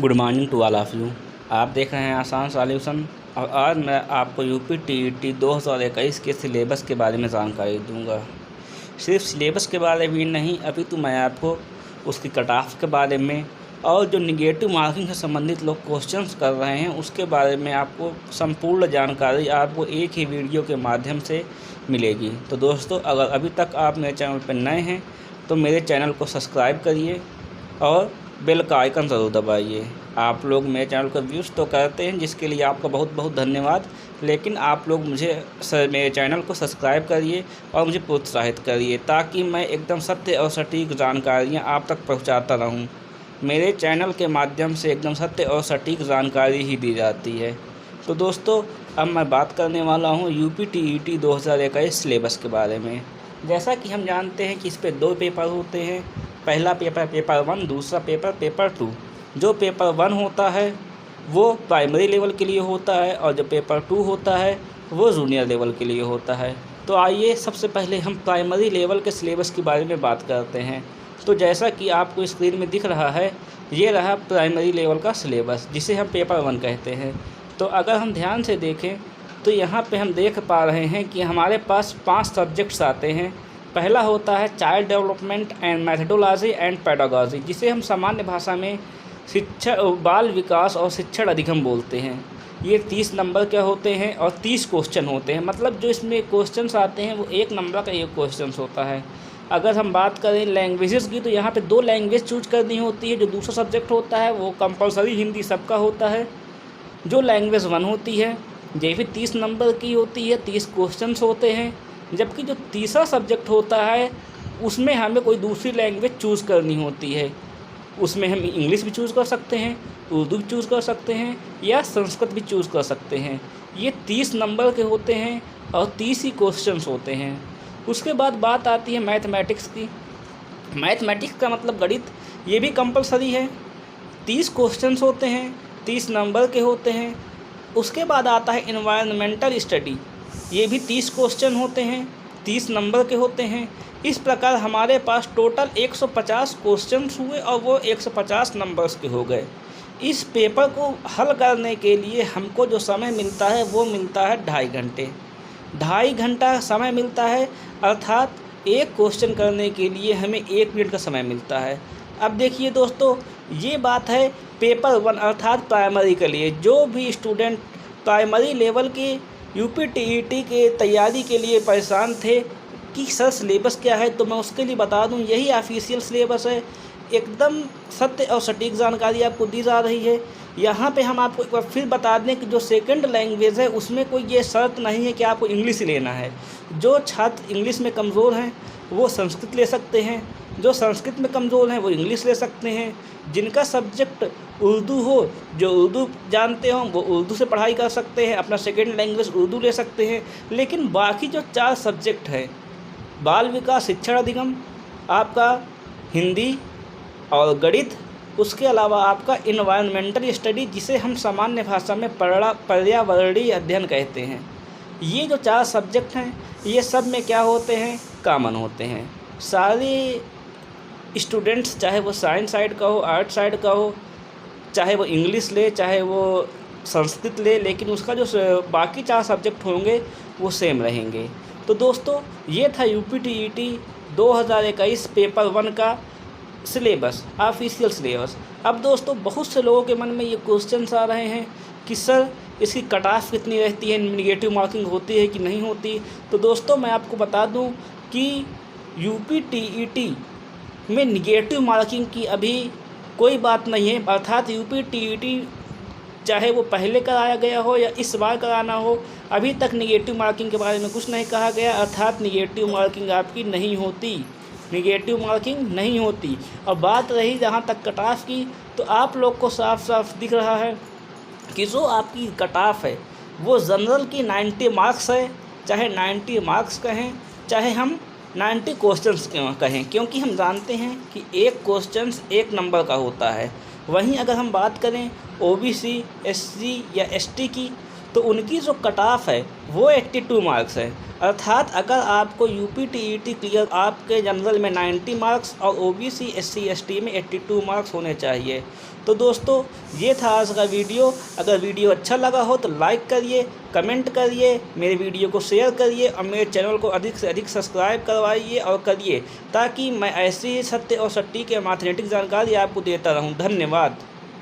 Good morning to all of you. आप देख रहे हैं आसान सॉल्यूशन और आज मैं आपको यूपी टीईटी 2021 के सिलेबस के बारे में जानकारी दूंगा। सिर्फ सिलेबस के बारे में नहीं, अभी तो मैं आपको उसकी कट ऑफ के बारे में और जो निगेटिव मार्किंग से संबंधित लोग क्वेश्चंस कर रहे हैं उसके बारे में आपको संपूर्ण जानकारी आपको एक ही वीडियो के माध्यम से मिलेगी। तो दोस्तों, अगर अभी तक आप मेरे चैनल पर नए हैं तो मेरे चैनल को सब्सक्राइब करिए और बेल का आइकन ज़रूर दबाइए। आप लोग मेरे चैनल को व्यूज़ तो करते हैं, जिसके लिए आपका बहुत बहुत धन्यवाद, लेकिन आप लोग मेरे चैनल को सब्सक्राइब करिए और मुझे प्रोत्साहित करिए ताकि मैं एकदम सत्य और सटीक जानकारियाँ आप तक पहुंचाता रहूं। मेरे चैनल के माध्यम से एकदम सत्य और सटीक जानकारी ही दी जाती है। तो दोस्तों, अब मैं बात करने वाला हूँ यूपी टीईटी 2021 सिलेबस के बारे में। जैसा कि हम जानते हैं कि इस पर 2 पेपर होते हैं। पहला पेपर पेपर 1, दूसरा पेपर पेपर 2। जो पेपर 1 होता है वो प्राइमरी लेवल के लिए होता है और जो पेपर 2 होता है वो जूनियर लेवल के लिए होता है। तो आइए सबसे पहले हम प्राइमरी लेवल के सिलेबस के बारे में बात करते हैं। तो जैसा कि आपको स्क्रीन में दिख रहा है, ये रहा प्राइमरी लेवल का सिलेबस जिसे हम पेपर 1 कहते हैं। तो अगर हम ध्यान से देखें तो यहाँ पे हम देख पा रहे हैं कि हमारे पास 5 सब्जेक्ट्स आते हैं। पहला होता है child development and methodology and pedagogy, जिसे हम सामान्य भाषा में शिक्षा, बाल विकास और शिक्षण अधिगम बोलते हैं। ये 30 नंबर के होते हैं और 30 क्वेश्चन होते हैं। मतलब जो इसमें क्वेश्चंस आते हैं वो 1 नंबर का 1 क्वेश्चन होता है। अगर हम बात करें लैंग्वेजेस की तो यहाँ पे 2 लैंग्वेज चूज करनी होती है। जो दूसरा सब्जेक्ट होता है वो कंपलसरी हिंदी सबका होता है। जो लैंग्वेज 1 होती है ये भी 30 नंबर की होती है, 30 क्वेश्चंस होते हैं। जबकि जो तीसरा सब्जेक्ट होता है उसमें हमें कोई दूसरी लैंग्वेज चूज़ करनी होती है। उसमें हम इंग्लिश भी चूज़ कर सकते हैं, उर्दू भी चूज़ कर सकते हैं या संस्कृत भी चूज़ कर सकते हैं। ये 30 नंबर के होते हैं और 30 ही क्वेश्चंस होते हैं। उसके बाद बात आती है मैथमेटिक्स की। मैथमेटिक्स का मतलब गणित, ये भी कंपलसरी है। 30 क्वेश्चंस होते हैं, 30 नंबर के होते हैं। उसके बाद आता है एनवायरनमेंटल स्टडी, ये भी 30 क्वेश्चन होते हैं, 30 नंबर के होते हैं। इस प्रकार हमारे पास टोटल 150 क्वेश्चंस हुए और वो 150 नंबर्स के हो गए। इस पेपर को हल करने के लिए हमको जो समय मिलता है वो मिलता है 2.5 घंटे। 2.5 घंटा समय मिलता है, अर्थात एक क्वेश्चन करने के लिए हमें 1 मिनट का समय मिलता है। अब देखिए दोस्तों, ये बात है पेपर 1 अर्थात प्राइमरी के लिए। जो भी स्टूडेंट प्राइमरी लेवल के यूपी टीईटी के तैयारी के लिए परेशान थे कि सर सिलेबस क्या है, तो मैं उसके लिए बता दूं, यही ऑफिशियल सिलेबस है। एकदम सत्य और सटीक जानकारी आपको दी जा रही है। यहाँ पे हम आपको एक बार फिर बता दें कि जो सेकंड लैंग्वेज है उसमें कोई ये शर्त नहीं है कि आपको इंग्लिश लेना है। जो छात्र इंग्लिश में कमज़ोर हैं वो संस्कृत ले सकते हैं, जो संस्कृत में कमज़ोर हैं वो इंग्लिश ले सकते हैं। जिनका सब्जेक्ट उर्दू हो, जो उर्दू जानते हों वो उर्दू से पढ़ाई कर सकते हैं, अपना सेकेंड लैंग्वेज उर्दू ले सकते हैं। लेकिन बाकी जो 4 सब्जेक्ट हैं, बाल विकास शिक्षण अधिगम, आपका हिंदी और गणित, उसके अलावा आपका इन्वायरमेंटल स्टडी जिसे हम सामान्य भाषा में पर्यावरणीय अध्ययन कहते हैं, ये जो 4 सब्जेक्ट हैं ये सब में क्या होते हैं, कॉमन होते हैं। सारे स्टूडेंट्स, चाहे वो साइंस साइड का हो, आर्ट साइड का हो, चाहे वो इंग्लिश ले, चाहे वो संस्कृत ले, लेकिन उसका जो बाकी 4 सब्जेक्ट होंगे वो सेम रहेंगे। तो दोस्तों, ये था यूपी टीईटी 2021 पेपर 1 का सिलेबस, ऑफिशियल सिलेबस। अब दोस्तों, बहुत से लोगों के मन में ये क्वेश्चंस आ रहे हैं कि सर इसकी कट ऑफ कितनी रहती है, निगेटिव मार्किंग होती है कि नहीं होती। तो दोस्तों, मैं आपको बता दूं कि यूपी टीईटी में निगेटिव मार्किंग की अभी कोई बात नहीं है। अर्थात यूपी टीईटी चाहे वो पहले कराया गया हो या इस बार कराना हो, अभी तक निगेटिव मार्किंग के बारे में कुछ नहीं कहा गया। अर्थात निगेटिव मार्किंग आपकी नहीं होती, निगेटिव मार्किंग नहीं होती। और बात रही जहाँ तक कट ऑफ की, तो आप लोग को साफ साफ दिख रहा है कि जो आपकी कट ऑफ है वो जनरल की 90 मार्क्स है। चाहे 90 मार्क्स कहें, चाहे हम 90 क्वेश्चंस कहें, क्योंकि हम जानते हैं कि एक क्वेश्चंस 1 नंबर का होता है। वहीं अगर हम बात करें ओबीसी, एससी या एसटी की, तो उनकी जो कट ऑफ है वो 82 मार्क्स है। अर्थात अगर आपको यूपी टीईटी क्लियर आपके जनरल में 90 मार्क्स और ओबीसी एससी एसटी में 82 मार्क्स होने चाहिए। तो दोस्तों ये था आज का वीडियो। अगर वीडियो अच्छा लगा हो तो लाइक करिए, कमेंट करिए, मेरे वीडियो को शेयर करिए और मेरे चैनल को अधिक से अधिक सब्सक्राइब करवाइए और करिए, ताकि मैं ऐसी सत्य और सटीक मैथमेटिक्स जानकारी आपको देता रहूं। धन्यवाद।